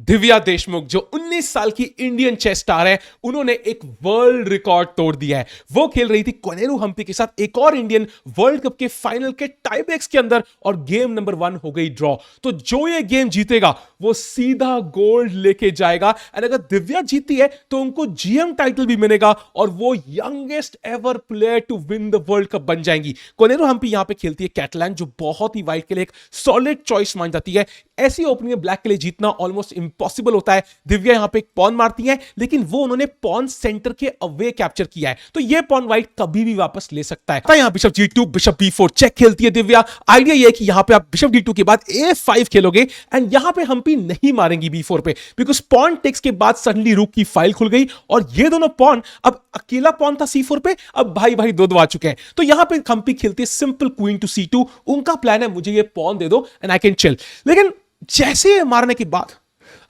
दिव्या देशमुख जो 19 साल की इंडियन चेस स्टार है, उन्होंने एक वर्ल्ड रिकॉर्ड तोड़ दिया है। वो खेल रही थी कोनेरू हम्पी के साथ एक और इंडियन वर्ल्ड कप के फाइनल के टाइब्रेक्स के अंदर और गेम नंबर 1 हो गई ड्रॉ। तो जो ये गेम जीतेगा वो सीधा गोल्ड लेके जाएगा। एंड अगर दिव्या जीती है तो उनको जीएम टाइटल भी मिलेगा और वो youngest ever player to win the world cup बन जाएंगी। कोनेरू हम्पी यहां पे खेलती है कैटलान, जो बहुत ही वाइट के लिए एक सॉलिड चॉइस मान जाती है। ऐसी ओपनिंग में ब्लैक के लिए जीतना ऑलमोस्ट इंपॉसिबल होता है। दिव्या यहां पे एक पॉन मारती है, लेकिन वो उन्होंने पॉन सेंटर के अवे कैप्चर किया है, तो ये पॉन व्हाइट कभी भी वापस ले सकता है। यहां bishop G2 bishop B4 check खेलती है दिव्या। आइडिया ये है कि यहां पे आप बिशप D2 के बाद A5 खेलोगे एंड यहां पे हम्पी नहीं मारेंगी B4 पे, बिकॉज पॉन टेक्स के बाद सडनली रूक की फाइल खुल गई और ये दोनों पॉन, अब अकेला पॉन था C4 पे, अब भाई भाई दो आ चुके हैं। तो यहां पे हम्पी खेलती है सिंपल क्वीन टू C2। उनका प्लान है मुझे ये पॉन दे दो एंड आई कैन चिल। लेकिन जैसे मारने के बाद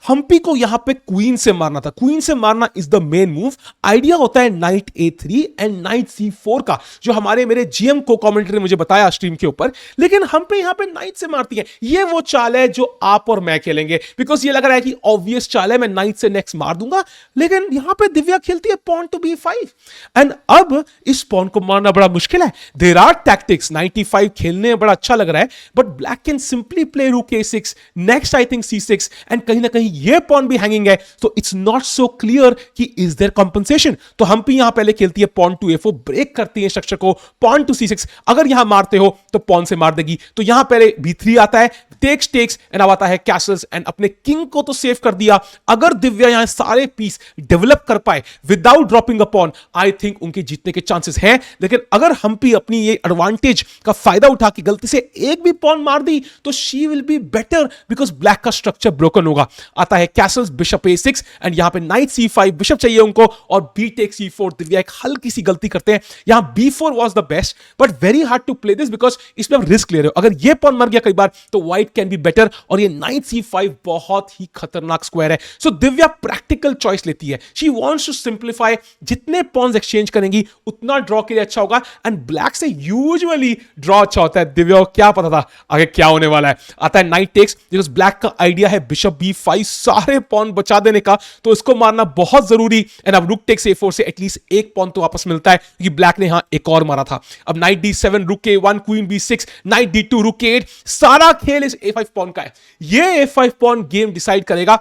हम्पी को यहां पे क्वीन से मारना था। क्वीन से मारना is the main move. Idea होता है night A3 and night C4 का, जो हमारे मेरे जीएम को कमेंट्री ने मुझे बताया स्ट्रीम के ऊपर। लेकिन हम्पी यहां पे नाइट से मारती है। ये वो चाल है जो आप और मैं खेलेंगे, बिकॉज ये लग रहा है कि ऑब्वियस चाल है, मैं नाइट से नेक्स्ट मार दूंगा। लेकिन यहां पे दिव्या खेलती है पॉन टू B5 एंड अब इस पॉन को मारना बड़ा मुश्किल है। देयर आर टैक्टिक्स, 95 खेलने में बड़ा अच्छा लग रहा है, but black can simply play रूक A6, next I think C6 and कहीं ना कहीं ये पॉन भी हैंगिंग है। तो इट्स नॉट सो क्लियर कि इज देयर कंपनसेशन। तो हम्पी यहां पहले खेलती है पॉन टू A4, ब्रेक करती है स्ट्रक्चर को, पॉन टू C6। अगर यहां मारते हो तो पॉन से मार देगी, तो यहां पहले B3 आता है, टेक्स टेक्स एंड अब आता है कैसल्स एंड अपने किंग को तो सेव कर दिया। अगर दिव्या यहां सारे पीस डेवलप कर पाए without dropping a pawn, I think उनके जीतने के चांसेस हैं। लेकिन अगर हम्पी अपनी ये एडवांटेज का फायदा उठा के गलती से एक भी पॉन मार दी तो she will be better, because black का स्ट्रक्चर ब्रोकन होगा। आता है कैसल्स बिशप A6 एंड यहां पे नाइट C5 बिशप चाहिए उनको और B टेक्स C4। दिव्या एक हल्की सी गलती करते हैं। यहां B4 was the best, but very hard to play this because इसमें आप रिस्क ले रहे हो। अगर ये पॉन मर गया कई बार तो व्हाइट कैन बी बेटर, और ये नाइट C5 बहुत ही खतरनाक स्क्वायर है। सो दिव्या प्रैक्टिकल चॉइस लेती है। शी वांट्स टू सिंप्लीफाई, जितने पॉन्स एक्सचेंज करेंगी उतना ड्रॉ के लिए अच्छा होगा। एंड ब्लैक से यूजुअली ड्रॉ अच्छा होता है। दिव्या को क्या पता था आगे क्या होने वाला है। आता है नाइट टेक्स, बिकॉज ब्लैक का आइडिया है बिशप B5 सारे पॉन बचा देने का, तो इसको मारना बहुत जरूरी। एंड अब रूक टेक्स A4 से एटलीस्ट एक पॉन तो वापस मिलता है, क्योंकि ब्लैक ने यहां एक और मारा था। अब नाइट D7 रुक A1 queen B6 night D2 रुक A8, सारा खेल इस A5 पॉन का है। ये A5 पॉन गेम डिसाइड करेगा।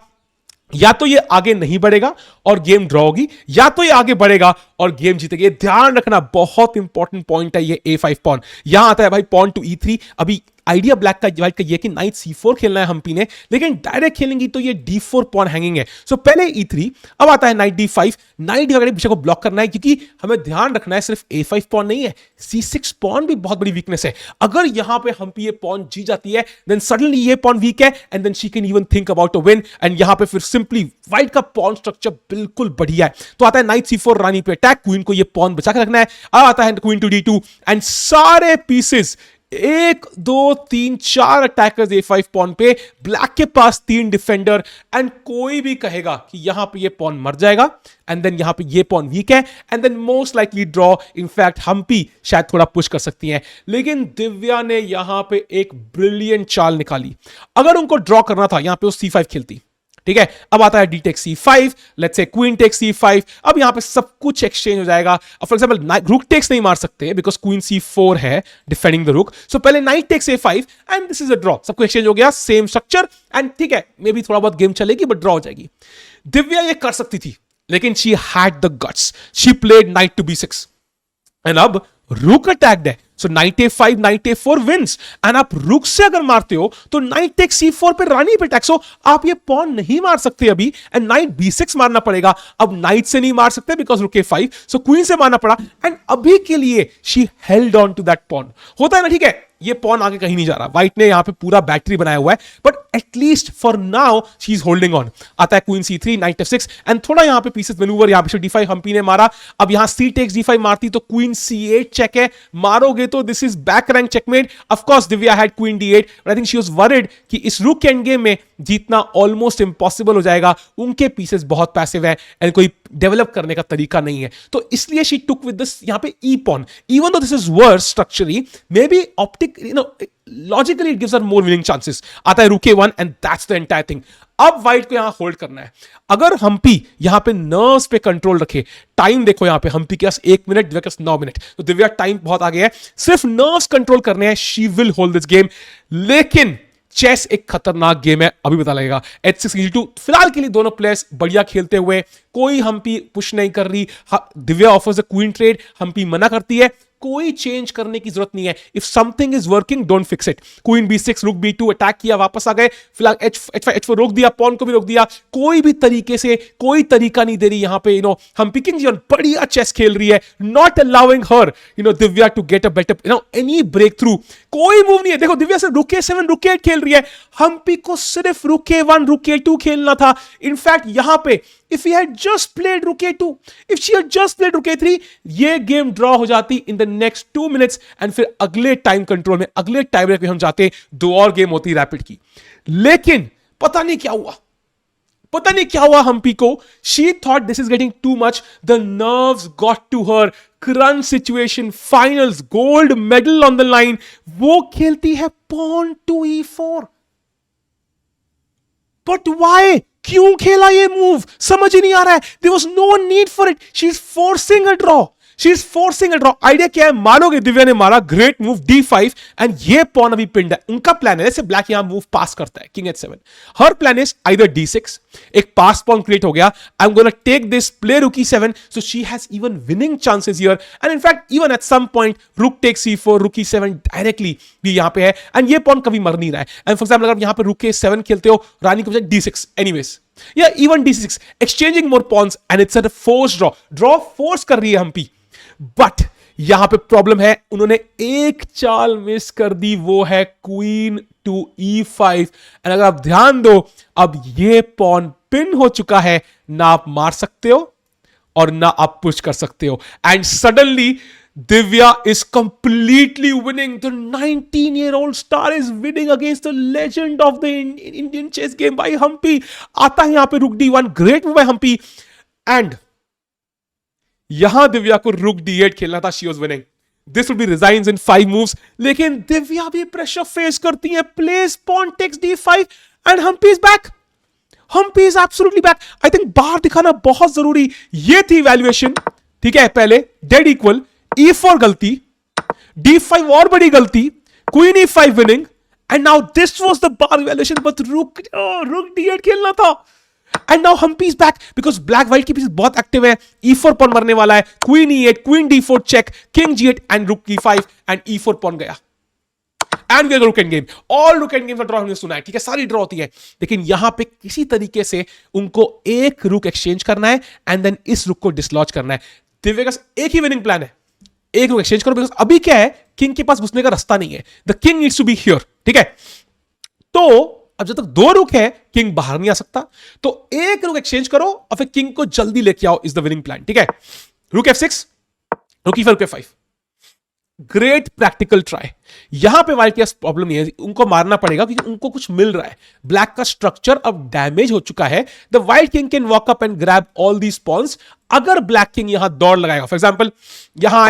या तो ये आगे नहीं बढ़ेगा और गेम ड्रॉ होगी, या तो ये आगे बढ़ेगा और गेम जीतेगी। ध्यान रखना, बहुत इंपॉर्टेंट पॉइंट है ये A5 पॉन। यहां आता है भाई पॉन टू E3। अभी आइडिया ब्लैक का व्हाइट का ये कि नाइट C4 खेलना है हम्पी ने, लेकिन डायरेक्ट खेलेंगी तो ये D4 पॉन हैंगिंग है। सो पहले E3, अब आता है नाइट D5। नाइट वगैरह विषय को ब्लॉक करना है, क्योंकि हमें ध्यान रखना है सिर्फ A5 पॉन नहीं है, C6 पॉन भी बहुत बड़ी वीकनेस है। अगर यहां पे हम्पी ये पॉन जी जाती है देन सडनली ये पॉन वीक है and then she can even think about a win. And यहां पे फिर सिंपली व्हाइट का पॉन स्ट्रक्चर बिल्कुल बढ़िया है। तो आता है नाइट C4 रानी पे अटैक, क्वीन को ये पॉन बचा के रखना है। अब आता है क्वीन टू D2 एंड सारे पीसेस 1 2 3 4 अटैकर्स A5 पॉन पे। ब्लैक के पास 3 डिफेंडर एंड कोई भी कहेगा कि यहां पे ये पॉन मर जाएगा एंड देन यहां पे ये पॉन वीक है and then most likely draw. In fact Humpy शायद थोड़ा पुश कर सकती हैं, लेकिन दिव्या ने यहां पे एक ब्रिलियंट चाल निकाली। अगर उनको ड्रॉ करना था यहां पे वो C5 खेलती, ठीक है। अब आता है D takes C5, let's say queen takes C5। अब यहां पे सब कुछ एक्सचेंज हो जाएगा। फॉर एग्जांपल रूक टेक्स नहीं मार सकते बिकॉज क्वीन C4 है डिफेंडिंग द रूक। सो पहले knight takes A5 and this is a draw. सब कुछ एक्सचेंज हो गया, सेम स्ट्रक्चर एंड ठीक है, मे बी थोड़ा बहुत गेम चलेगी बट ड्रॉ हो जाएगी। दिव्या ये कर सकती थी, लेकिन she had the guts. She played knight to B6 and अब रूक अटैक्ड है। So knight A5 knight A4 wins. And आप रुक से अगर मारते हो तो नाइट टेक्स C4 पे रानी पे अटैक। सो आप ये पॉन नहीं मार सकते अभी एंड नाइट B6 मारना पड़ेगा। अब नाइट से नहीं मार सकते बिकॉज रुक A5, सो क्वीन से मारना पड़ा एंड अभी के लिए she held on to that pawn. होता है ना, ठीक है, ये पॉन आगे कहीं नहीं जा रहा। व्हाइट ने यहां पे पूरा बैटरी बनाया हुआ है, but at least for now she is holding on. आता है queen C3 night F6 and थोड़ा यहां पे पीसेस मैन्यूवर। यहां पे D5 हम्पी ने मारा। अब यहां C टेक्स D5 मारती तो क्वीन C8 चेक है, मारोगे तो this is back rank checkmate. Of course Divya had queen D8, but I think she was worried कि इस रूक के एंड गेम में जीतना ऑलमोस्ट इंपॉसिबल हो जाएगा। उनके पीसेस बहुत पैसिव है एंड कोई डेवलप करने का तरीका नहीं है, तो इसलिए शी टुक विद दिस यहां पे E pawn. Even though this is worse structurally, may be optic एक logically it gives us more winning chances. आता है rook E one and that's the entire thing. अब व्हाइट को यहां होल्ड करना है. अगर हम्पी यहां पे नर्व्स पे कंट्रोल रखे, टाइम देखो यहां पे हम्पी के पास 1 मिनट, दिव्या के पास 9 मिनट, तो दिव्या टाइम बहुत आगे है, सिर्फ नर्व्स कंट्रोल करने हैं, she will hold this game. लेकिन चेस एक खतरनाक गेम है, अभी पता लगेगा. H6 E2 फिलहाल के लिए दोनों प्लेयर्स बढ़िया खेलते हुए, कोई हम्पी पुश नहीं कर रही. Divya offers a queen trade, Humpy मना करती है. कोई चेंज करने की जरूरत नहीं है. If something is working don't fix it. Queen B6, रुक B2, अटैक किया, वापस आ गए. फिलहाल H5 H4 रोक दिया, पॉन को भी रोक दिया. कोई भी तरीके से कोई तरीका नहीं दे रही यहां पे हम्पी किंग जी बढ़िया चेस खेल रही है. Not allowing her Divya to get a better any breakthrough. कोई मूव नहीं है. देखो दिव्या सिर्फ रुके 7 रुके 8 खेल रही है. हम्पी को सिर्फ रुके 1 रुके 2 खेलना था. इनफैक्ट यहां पे if he had just played rook a2, if she had just played rook a3, ये गेम ड्रॉ हो जाती in the next 2 minutes and फिर अगले टाइम कंट्रोल में, अगले टाइम ब्रेक में हम जाते, 2 और गेम होती रैपिड की. लेकिन पता नहीं क्या हुआ हम्पी को. she thought this is getting too much, the nerves got to her. crunch situation, finals, gold medal on the line. वो खेलती है pawn to e4. But why? क्यों खेला ये मूव? समझ ही नहीं आ रहा है. There was no need for it. She is forcing a draw. Idea क्या है? मानोगे दिव्या ने मारा ग्रेट मूव D5 एंड ये पॉन अभी पिंड है. उनका प्लान है, जैसे ब्लैक यहां मूव पास करता है king H7. Her plan is either D6, एक पास पॉन क्रिएट हो गया. I am gonna take this, play rook E7, so she has even winning chances here. And in fact even at some point rook take C4, rook E7 directly भी यहां पे है. And ये pawn कभी मर नहीं रहा है. एंड फॉर एग्जाम्पल अगर यहां पे रुक के 7 खेलते हो, रानी को बजाय D6 एनीवेज, या even D6, exchanging more pawns and it's a force draw force कर रही है हम्पी. बट यहां पे प्रॉब्लम है, उन्होंने एक चाल मिस कर दी, वो है क्वीन टू E5. एंड अगर आप ध्यान दो, अब ये पॉन पिन हो चुका है. ना आप मार सकते हो और ना आप पुश कर सकते हो. And suddenly Divya is completely winning. The 19-year-old star is winning against the legend of the Indian chess game by Humpy. आता है यहां पे rook D1, great move by Humpy. And यहां दिव्या को रुक D8 खेलना था. She was winning. This will be resigns in 5 moves. लेकिन दिव्या भी प्रेशर फेस करती है. Place pawn takes D5 and Humpy is back. Humpy is absolutely back. I think बाहर दिखाना बहुत जरूरी. ये थी वैल्यूएशन, ठीक है. पहले डेड इक्वल, E4 गलती, D5 और बड़ी गलती, queen E5 winning, and now this was the bar valuation. But rook D8 खेलना था. एंड नाउ Humpy is back because black white की पीस बहुत एक्टिव है. E4 पॉन मरने वाला है. Queen E8, queen D4 check, king G8 and rook E5 and E4 pawn गया. And we are rook end game. All rook end game का draw हमने सुना है, ठीक है, सारी ड्रॉ होती है. लेकिन यहां पे किसी तरीके से उनको एक रुक एक्सचेंज करना है एंड देन इस रुक को डिसलॉज करना है. दिव्या का एक ही विनिंग प्लान है, एक रुक एक्सचेंज करो. बिकॉज अभी क्या है, किंग के पास घुसने का रास्ता नहीं है. The king needs to be here, ठीक है. तो अब जब तक 2 रुक है, किंग बाहर नहीं आ सकता. तो एक रुक एक्सचेंज करो और फिर किंग को जल्दी लेके आओ, इज द विनिंग प्लान, ठीक है. रुक F6, रुक E5, रुक F5. Great practical try. यहां पे व्हाइट के पास प्रॉब्लम नहीं है, उनको मारना पड़ेगा क्योंकि उनको कुछ मिल रहा है. ब्लैक का स्ट्रक्चर अब डैमेज हो चुका है. The white king can walk up and grab all these pawns. अगर ब्लैक किंग यहां दौड़ लगाएगा, फॉर एग्जाम्पल यहां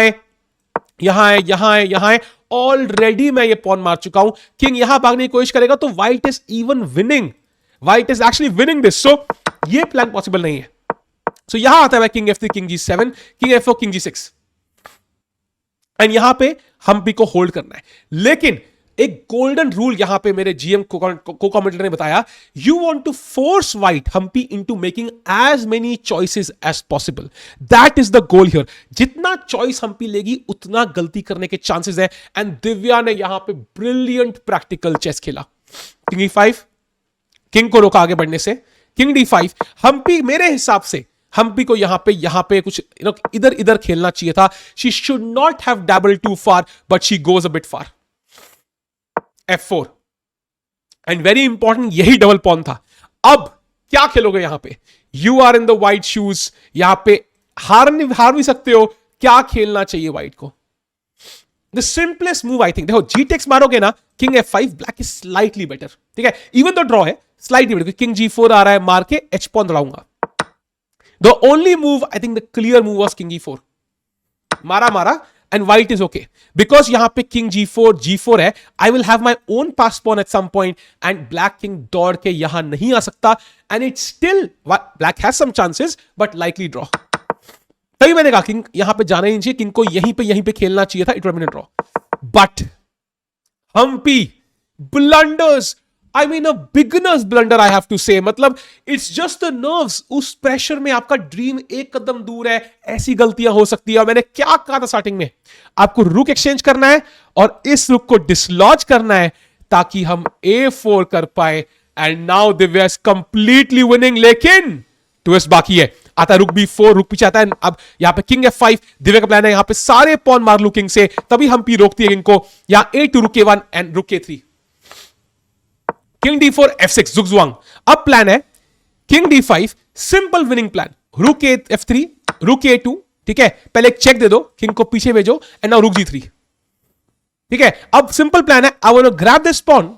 आए, ऑलरेडी मैं ये पॉन मार चुका हूं. किंग यहां भागने की कोशिश करेगा तो white is even winning. White is actually winning this. So ये प्लान पॉसिबल नहीं है. सो यहां आता है king F3, king G7, king F4, king G6. And यहां पे हम्पी को होल्ड करना है. लेकिन एक गोल्डन रूल यहां पे मेरे जीएम को कमेंटेटर ने बताया, you want to force white Humpy into making as many choices as possible. That is the goal here. जितना चॉइस हम्पी लेगी उतना गलती करने के चांसेस है. एंड दिव्या ने यहां पे ब्रिलियंट प्रैक्टिकल चेस खेला. किंग E5, किंग को रोका आगे बढ़ने से. किंग D5, हम्पी मेरे हिसाब से हम्पी को यहां पे कुछ इधर खेलना चाहिए था. She should not have dabbled too far, but she goes a bit far. F4 and very important, यही डबल पॉन था. अब क्या खेलोगे यहां पे? You are in the white shoes. यहां पे हार भी सकते हो. क्या खेलना चाहिए व्हाइट को? The simplest move I think, देखो G मारोगे ना, king F5, black is slightly better, ठीक है. इवन तो ड्रॉ है, स्लाइटली बेटर. किंग G4 आ रहा है, मार के H पॉन दौड़ाऊंगा. The only move I think the clear move was king E4. मारा and white is okay because यहां पे किंग G4 है. I will have my own pass pawn at some point and black king दौड़ के यहां नहीं आ सकता and it's still black has some chances but likely draw. तभी मैंने कहा किंग यहां पे जाना ही नहीं चाहिए, किंग को यहीं पे खेलना चाहिए था. It would been a draw but Humpy blunders. I mean a beginner's blunder I have to say. मतलब it's just the nerves. उस प्रेशर में आपका ड्रीम एक कदम दूर है, ऐसी गलतियां हो सकती है. और मैंने क्या कहा था स्टार्टिंग में, आपको रुक एक्सचेंज करना है और इस रुक को डिसलॉज करना है ताकि हम A4 कर पाए. And now Divya is completely winning. लेकिन ट्विस्ट बाकी है. आता रुक B4, रुक पीछे आता है. अब यहां पे किंग F5. दिव्या का प्लान है यहां पे सारे पॉन मार लू किंग से, तभी हम्पी रोकती है किंग को. यहां A2 रुक A1 एंड रुक A3. King D4 F6 जुगजुआंग. अब प्लान है king D5, simple winning plan. रुक F3, रुक A2. ठीक है, पहले एक चेक दे दो, किंग को पीछे भेजो एंड नाउ रुक G3. ठीक है, अब सिंपल प्लान है. I want to grab this pawn.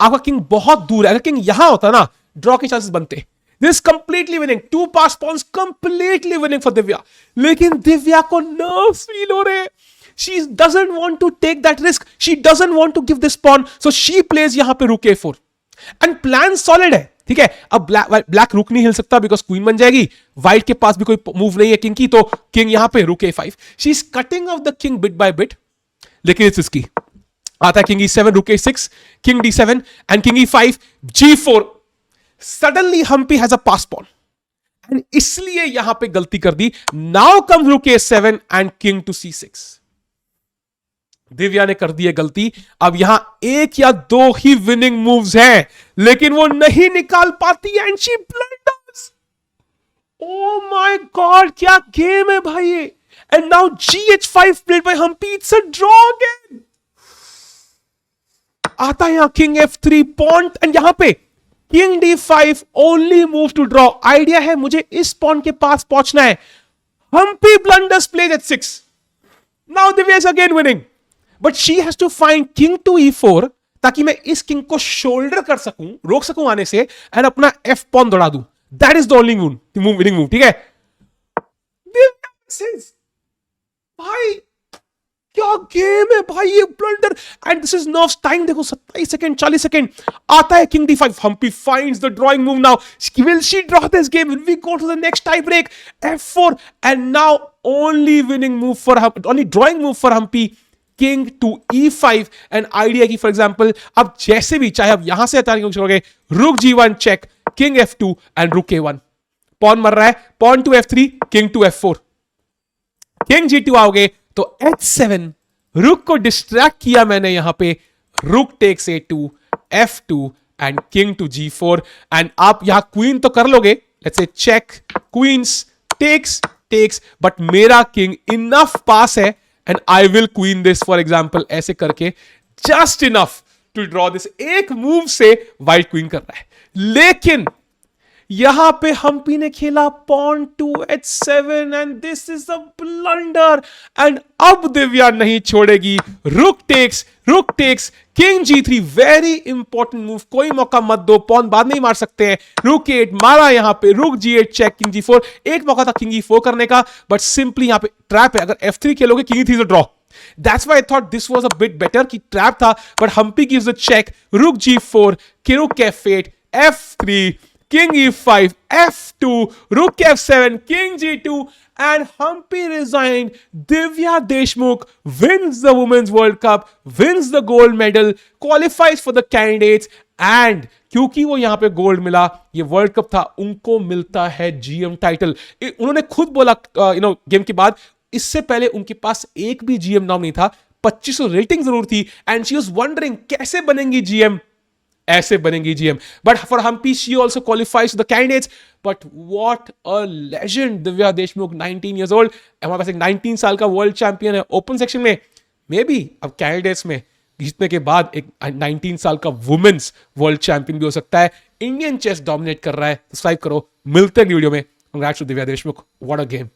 आपका किंग बहुत दूर है, अगर किंग यहां होता ना ड्रॉ के चांसेस बनते. This completely winning, 2 pass pawns completely winning for Divya. लेकिन दिव्या को नर्व्स फील हो रहे हैं. She doesn't want to take that risk. She doesn't want to give this pawn. So she plays यहां पे रुक A4. एंड प्लान सॉलिड है. ठीक है, अब ब्लैक रुक नहीं हिल सकता बिकॉज क्वीन बन जाएगी. व्हाइट के पास भी कोई मूव नहीं है किंग की, तो किंग यहां पे rook A5. She is cutting off the king bit by bit. लेकिन इट्स इसकी आता है king E7, rook A6, king D7 and king E5, G4. Suddenly Humpy has a passed pawn and इसलिए यहां पे गलती कर दी. नाउ कम रुक A7 and king to C6. Divya ने कर दी है गलती. अब यहां एक या दो ही विनिंग मूव्स हैं लेकिन वो नहीं निकाल पाती and she blunders. Oh my God, क्या गेम है भाई ये. And now GH5 played by Humpy. It's a draw again. आता है यहां किंग F3 पॉन एंड यहां पे king D5 only move to draw. Idea है मुझे इस पॉन के पास पहुंचना है. Humpy blunders played at 6. Now Divya is again winning. But she has to find king to E4 ताकि मैं इस किंग को शोल्डर कर सकूं, रोक सकूं आने से एंड अपना F पॉन दौड़ा दूं. That is the only winning move. ठीक है, भाई क्या गेम है भाई ये. Blunder and this is nerves. Time देखो 27 सेकंड 40 सेकंड. आता है king D5. Humpy finds the drawing move. Now will she draw this game? Will we go to the next tie break? F4 and now only winning move for Humpy, only drawing move for Humpy. King to E5 and idea की for example अब जैसे भी चाहे आप यहां से attacking कोशिश करोगे, रुक G1 check, king F2 and रुक A1. पॉन मर रहा है, pawn to F3, king to F4. King G2 आओगे तो H7, रुक को डिस्ट्रैक्ट किया मैंने यहां पे. Rook takes A2, F2 and king to G4. And आप यहां क्वीन तो कर लोगे, let's say check, queens takes, but मेरा किंग इनफ पास है and I will queen this for example. ऐसे करके just enough to draw this. एक मूव से white queen कर रहा है लेकिन यहां पे हम्पी ने खेला pawn to H7 and this is a blunder. and अब दिव्या नहीं छोड़ेगी. Rook takes, king G3, very important move. कोई मौका मत दो, पॉन बाद नहीं मार सकते हैं. रुक 8 मारा यहां पे, रुक G8 चेक, किंग G4. एक मौका था किंग E4 करने का बट सिंपली यहां पे ट्रैप है. अगर F3 खेलोगे king E3 draw. That's why I thought this was a bit better कि ट्रैप था but Humpy gives a check. रुक G4, रुक F8, F3, King E5, F2, Rook F7, King G2, and Humpy resigned. Divya Deshmukh wins the Women's World Cup, wins the gold medal, qualifies for the candidates, and क्योंकि वो यहां पे gold मिला, ये world cup था, उनको मिलता है GM टाइटल. उन्होंने खुद बोला गेम के बाद, इससे पहले उनके पास एक भी GM नाम नहीं था, 2500 रेटिंग जरूर थी, एंड शी वाज वंडरिंग कैसे बनेंगी GM. ऐसे बनेंगी GM. But for Humpy she also qualifies the candidates. But what a legend Divya Deshmukh, 19 years old. हमारे पास एक 19 साल का वर्ल्ड चैंपियन है ओपन सेक्शन में. मे बी अब कैंडिडेट्स में जीतने के बाद एक 19 साल का वुमेन्स वर्ल्ड चैंपियन भी हो सकता है. इंडियन चेस डोमिनेट कर रहा है. सब्सक्राइब करो, मिलते हैं वीडियो में. Congrats to Divya Deshmukh, what a game.